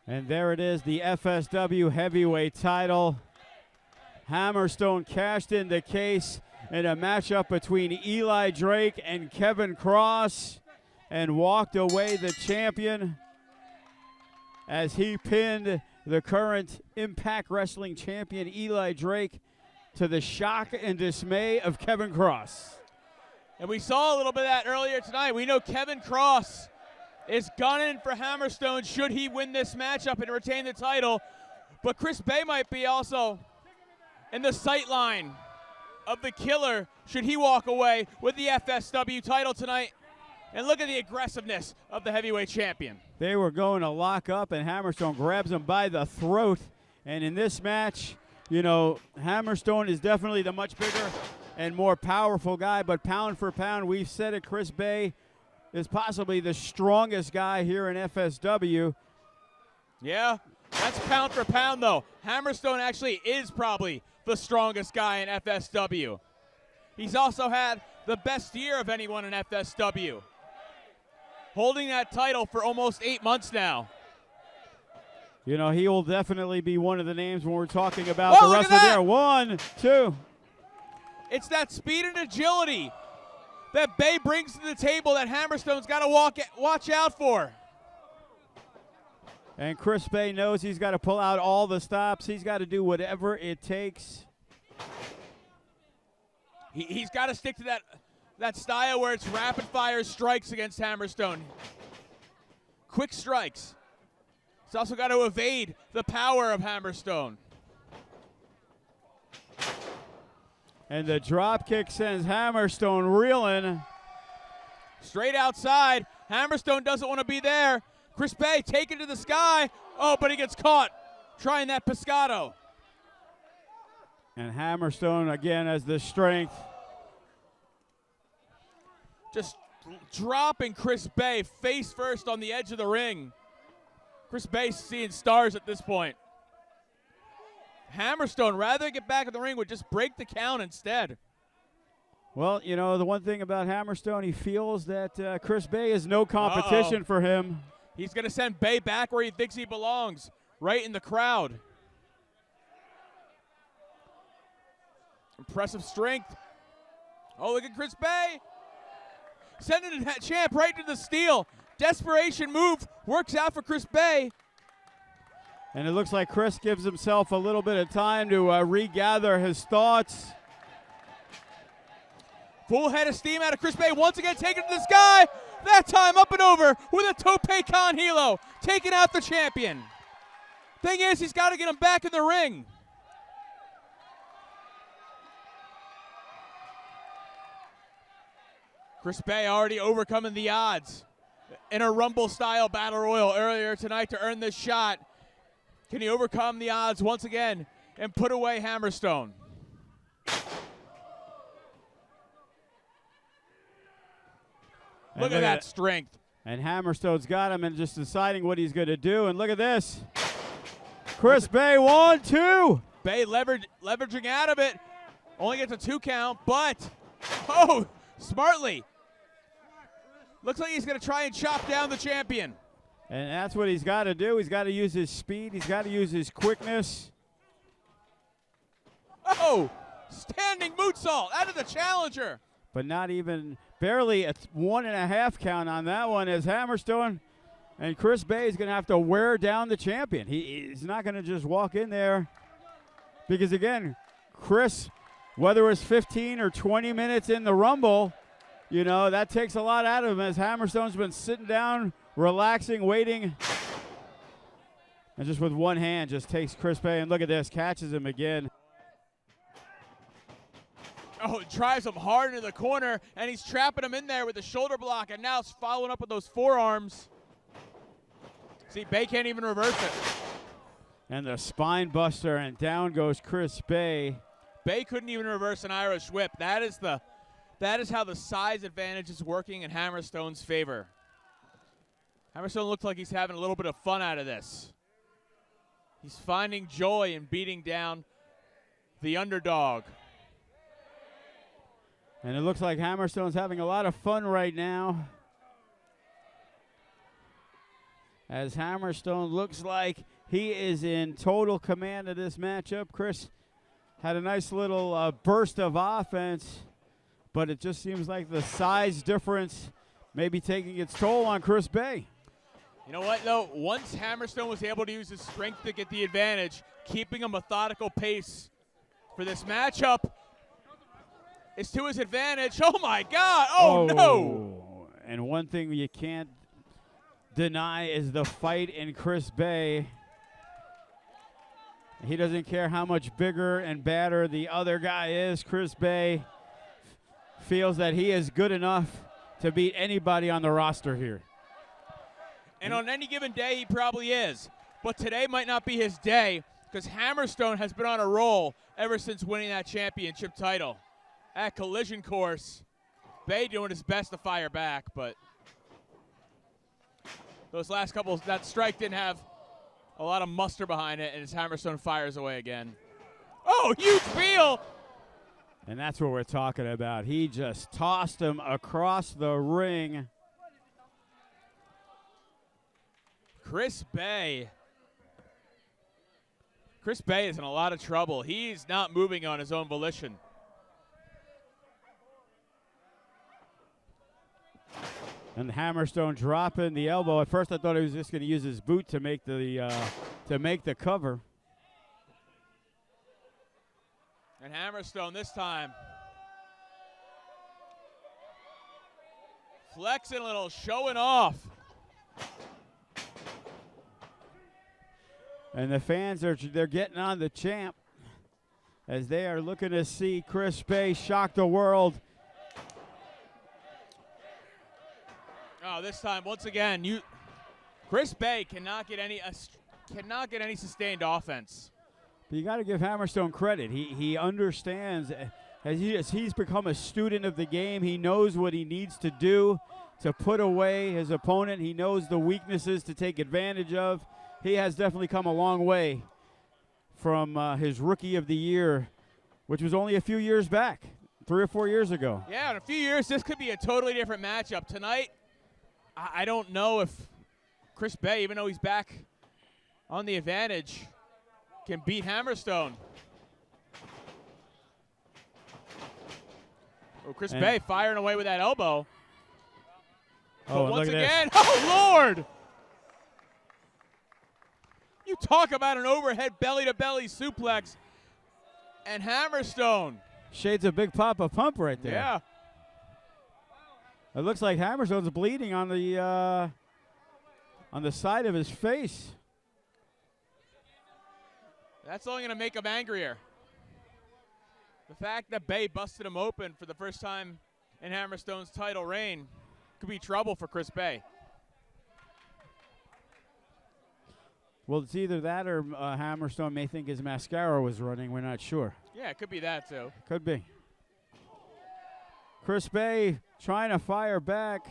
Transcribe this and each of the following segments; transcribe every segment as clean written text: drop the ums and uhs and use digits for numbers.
And there it is, the FSW Heavyweight title. Hammerstone cashed in the case in a matchup between Eli Drake and Kevin Cross and walked away the champion as he pinned the current Impact Wrestling champion Eli Drake to the shock and dismay of Kevin Cross. And we saw a little bit of that earlier tonight. We know Kevin Cross is gunning for Hammerstone should he win this matchup and retain the title. But Chris Bay might be also in the sight line of the killer should he walk away with the FSW title tonight. And look at the aggressiveness of the heavyweight champion. They were going to lock up, and Hammerstone grabs him by the throat. And in this match, you know, Hammerstone is definitely the much bigger and more powerful guy, but pound for pound, we've said it, Chris Bay is possibly the strongest guy here in FSW. Yeah, that's pound for pound, though. Hammerstone actually is probably the strongest guy in FSW. He's also had the best year of anyone in FSW, holding that title for almost 8 months now. You know, he will definitely be one of the names when we're talking about the rest of there. 1, 2. It's that speed and agility that Bay brings to the table that Hammerstone's got to watch out for. And Chris Bay knows he's got to pull out all the stops. He's got to do whatever it takes. He's got to stick to that style where it's rapid-fire strikes against Hammerstone. Quick strikes. He's also got to evade the power of Hammerstone. And the drop kick sends Hammerstone reeling. Straight outside. Hammerstone doesn't want to be there. Chris Bay taken to the sky. Oh, but he gets caught trying that pescado. And Hammerstone again has the strength. Just dropping Chris Bay face first on the edge of the ring. Chris Bay's seeing stars at this point. Hammerstone, rather than get back in the ring, would just break the count instead. Well, you know, the one thing about Hammerstone, he feels that Chris Bay is no competition for him. He's going to send Bay back where he thinks he belongs, right in the crowd. Impressive strength. Oh, look at Chris Bay. Sending the champ right to the steel. Desperation move. Works out for Chris Bay. And it looks like Chris gives himself a little bit of time to regather his thoughts. Full head of steam out of Chris Bay. Once again taken to the sky. That time up and over with a tope con hilo. Taking out the champion. Thing is, he's got to get him back in the ring. Chris Bay already overcoming the odds in a Rumble-style Battle Royal earlier tonight to earn this shot. Can he overcome the odds once again and put away Hammerstone? Look at that strength. And Hammerstone's got him and just deciding what he's going to do. And look at this. Chris Bay, 1, 2. Bay leveraging out of it. Only gets a 2 count, but, oh, smartly. Looks like he's going to try and chop down the champion. And that's what he's got to do. He's got to use his speed. He's got to use his quickness. Oh, standing moonsault out of the challenger. But not even, barely a 1.5 count on that one as Hammerstone and Chris Bay is going to have to wear down the champion. He's not going to just walk in there because, again, Chris, whether it's 15 or 20 minutes in the Rumble, you know, that takes a lot out of him as Hammerstone's been sitting down, relaxing, waiting. And just with one hand just takes Chris Bay, and look at this, catches him again. Oh, it drives him hard into the corner, and he's trapping him in there with the shoulder block, and now it's following up with those forearms. See, Bay can't even reverse it. And the spine buster, and down goes Chris Bay. Bay couldn't even reverse an Irish whip. That is how the size advantage is working in Hammerstone's favor. Hammerstone looks like he's having a little bit of fun out of this. He's finding joy in beating down the underdog. And it looks like Hammerstone's having a lot of fun right now. as Hammerstone looks like he is in total command of this matchup. Chris had a nice little burst of offense, but it just seems like the size difference may be taking its toll on Chris Bay. You know what, though? Once Hammerstone was able to use his strength to get the advantage, keeping a methodical pace for this matchup is to his advantage. Oh, my God. Oh, no. And one thing you can't deny is the fight in Chris Bay. He doesn't care how much bigger and badder the other guy is. Chris Bay feels that he is good enough to beat anybody on the roster here. And on any given day, he probably is. But today might not be his day because Hammerstone has been on a roll ever since winning that championship title. At Collision Course, Bay doing his best to fire back, but those last couple, that strike didn't have a lot of muster behind it, and as Hammerstone fires away again. Oh, huge peel! And that's what we're talking about. He just tossed him across the ring. Chris Bay. Chris Bay is in a lot of trouble. He's not moving on his own volition. And Hammerstone dropping the elbow. At first, I thought he was just going to use his boot to make the cover. And Hammerstone this time flexing a little, showing off. And the fans they're getting on the champ as they are looking to see Chris Bay shock the world. Oh, this time once again, Chris Bay cannot get any sustained offense. But you got to give Hammerstone credit. He understands as he's become a student of the game. He knows what he needs to do to put away his opponent. He knows the weaknesses to take advantage of. He has definitely come a long way from his Rookie of the Year, which was only a few years back, 3 or 4 years ago. Yeah, in a few years, this could be a totally different matchup. Tonight, I don't know if Chris Bay, even though he's back on the advantage, can beat Hammerstone. Oh, Chris Bay firing away with that elbow. Oh, but once again, oh, Lord! You talk about an overhead belly-to-belly suplex, and Hammerstone. Shades of Big Papa Pump right there. Yeah. It looks like Hammerstone's bleeding on the side of his face. That's only going to make him angrier. The fact that Bay busted him open for the first time in Hammerstone's title reign could be trouble for Chris Bay. Well, it's either that or Hammerstone may think his mascara was running. We're not sure. Yeah, it could be that, too. Could be. Chris Bay trying to fire back.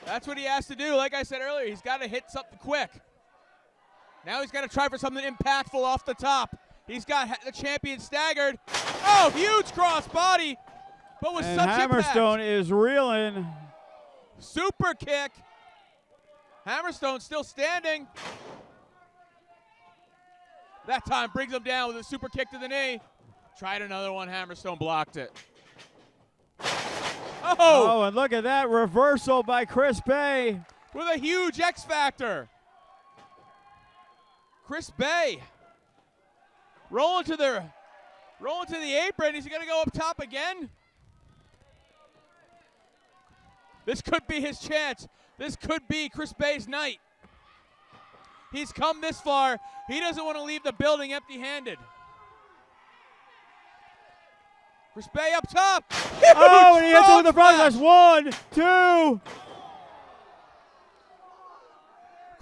That's what he has to do. Like I said earlier, he's got to hit something quick. Now he's got to try for something impactful off the top. He's got the champion staggered. Oh, huge cross body, but with such Hammerstone impact. is reeling. Super kick. Hammerstone still standing. That time brings him down with a super kick to the knee. Tried another one. Hammerstone blocked it. Oh, and look at that reversal by Chris Bay. With a huge X Factor. Chris Bay rolling to the apron. Is he going to go up top again? This could be his chance. This could be Chris Bay's night. He's come this far. He doesn't want to leave the building empty-handed. Chris Bay up top. Oh, and he hits it with the front slash. 1, 2.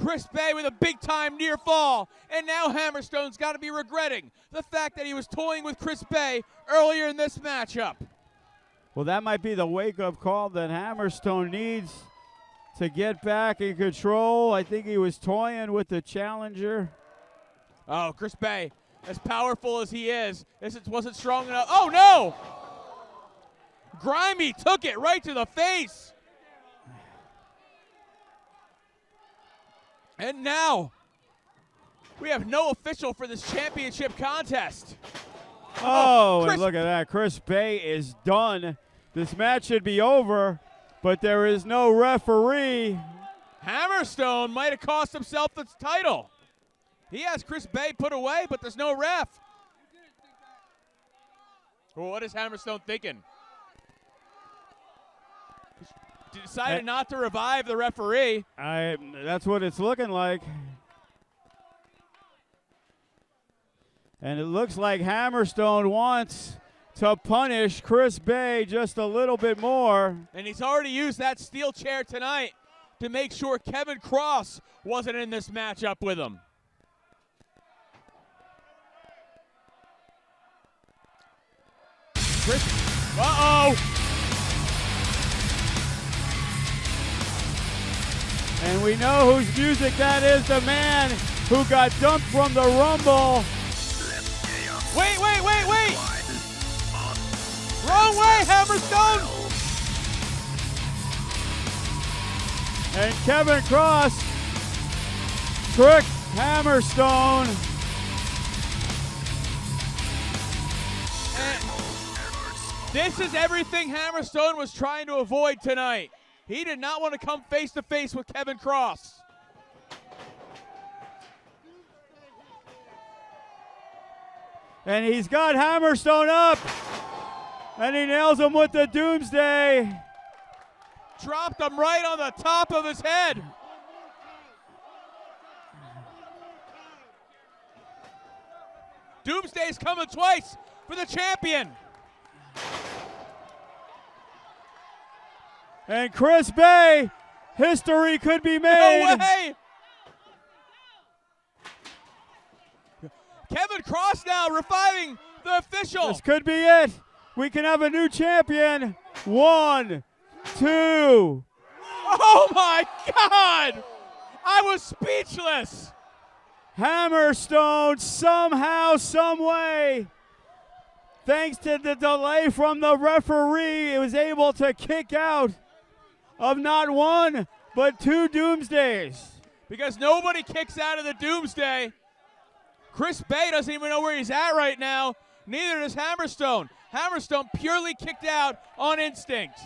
Chris Bay with a big-time near fall. And now Hammerstone's got to be regretting the fact that he was toying with Chris Bay earlier in this matchup. Well, that might be the wake-up call that Hammerstone needs to get back in control. I think he was toying with the challenger. Oh, Chris Bay, as powerful as he is, this wasn't strong enough. Oh, no! Grimy took it right to the face. And now, we have no official for this championship contest. Oh, and look at that. Chris Bay is done. This match should be over, but there is no referee. Hammerstone might have cost himself the title. He has Chris Bay put away, but there's no ref. Well, what is Hammerstone thinking? He decided not to revive the referee. That's what it's looking like. And it looks like Hammerstone wants to punish Chris Bay just a little bit more. And he's already used that steel chair tonight to make sure Kevin Cross wasn't in this matchup with him. Uh-oh! And we know whose music that is, the man who got dumped from the Rumble. Wait! Wrong way, Hammerstone! And Kevin Cross tricked Hammerstone. And this is everything Hammerstone was trying to avoid tonight. He did not want to come face to face with Kevin Cross. And he's got Hammerstone up. And he nails him with the Doomsday. Dropped him right on the top of his head. Doomsday's coming twice for the champion. And Chris Bay, history could be made. No way! Kevin Cross now reviving the official. This could be it. We can have a new champion. 1, 2. Oh my God! I was speechless. Hammerstone somehow, some way, thanks to the delay from the referee, was able to kick out of not one, but 2 Doomsdays. Because nobody kicks out of the Doomsday. Chris Bay doesn't even know where he's at right now. Neither does Hammerstone. Hammerstone purely kicked out on instinct.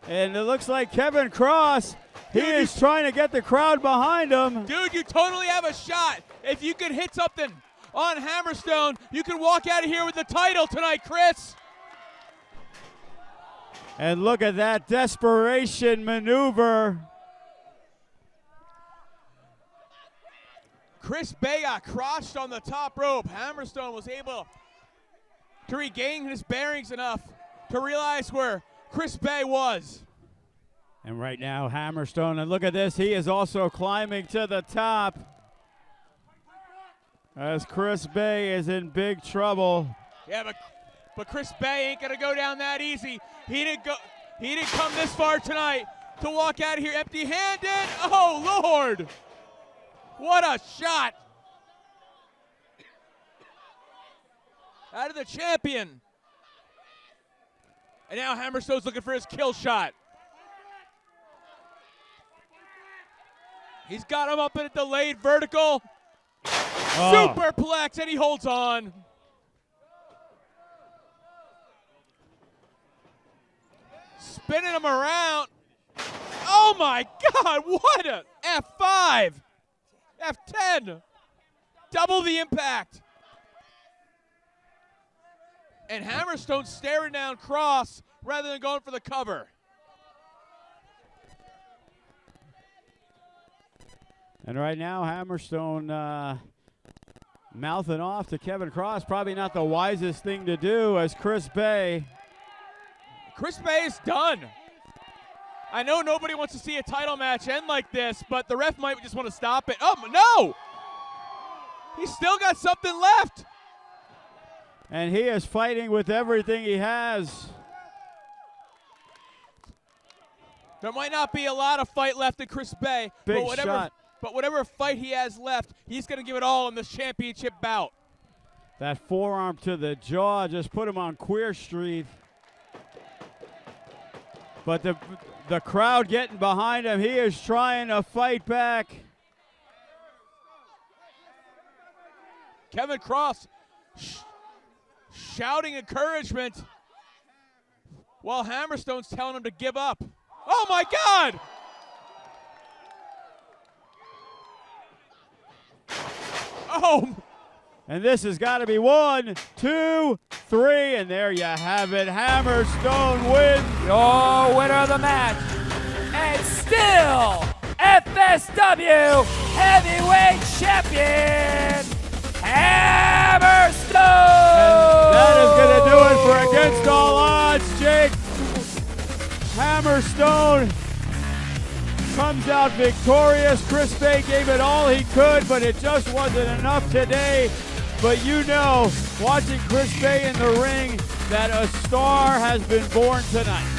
And it looks like Kevin Cross, he is trying to get the crowd behind him. Dude, you totally have a shot. If you could hit something on Hammerstone, you can walk out of here with the title tonight, Chris. And look at that desperation maneuver. Chris Bay got crotched on the top rope. Hammerstone was able to regain his bearings enough to realize where Chris Bay was. And right now, Hammerstone, and look at this, he is also climbing to the top as Chris Bay is in big trouble. Yeah, but Chris Bay ain't gonna go down that easy. He didn't come this far tonight to walk out of here empty-handed. Oh Lord! What a shot! Out of the champion. And now Hammerstone's looking for his kill shot. He's got him up in a delayed vertical. Superplex, and he holds on. Spinning him around. Oh my God, what a F5. F10. Double the impact. And Hammerstone staring down Cross rather than going for the cover. And right now, Hammerstone mouthing off to Kevin Cross. Probably not the wisest thing to do as Chris Bay. Chris Bay is done. I know nobody wants to see a title match end like this, but the ref might just want to stop it. Oh, no! He's still got something left. And he is fighting with everything he has. There might not be a lot of fight left in Chris Bay, Big but shot. whatever fight he has left, he's going to give it all in this championship bout. That forearm to the jaw just put him on Queer Street. But the crowd getting behind him. He is trying to fight back. Kevin Cross shouting encouragement while Hammerstone's telling him to give up. Oh my God! Oh! And this has got to be 1, 2, 3, and there you have it. Hammerstone wins. Your winner of the match, and still FSW Heavyweight Champion, Hammerstone! And that is going to do it for Against All Odds. Jake Hammerstone comes out victorious. Chris Bay gave it all he could, but it just wasn't enough today. But you know, watching Chris Bay in the ring, that a star has been born tonight.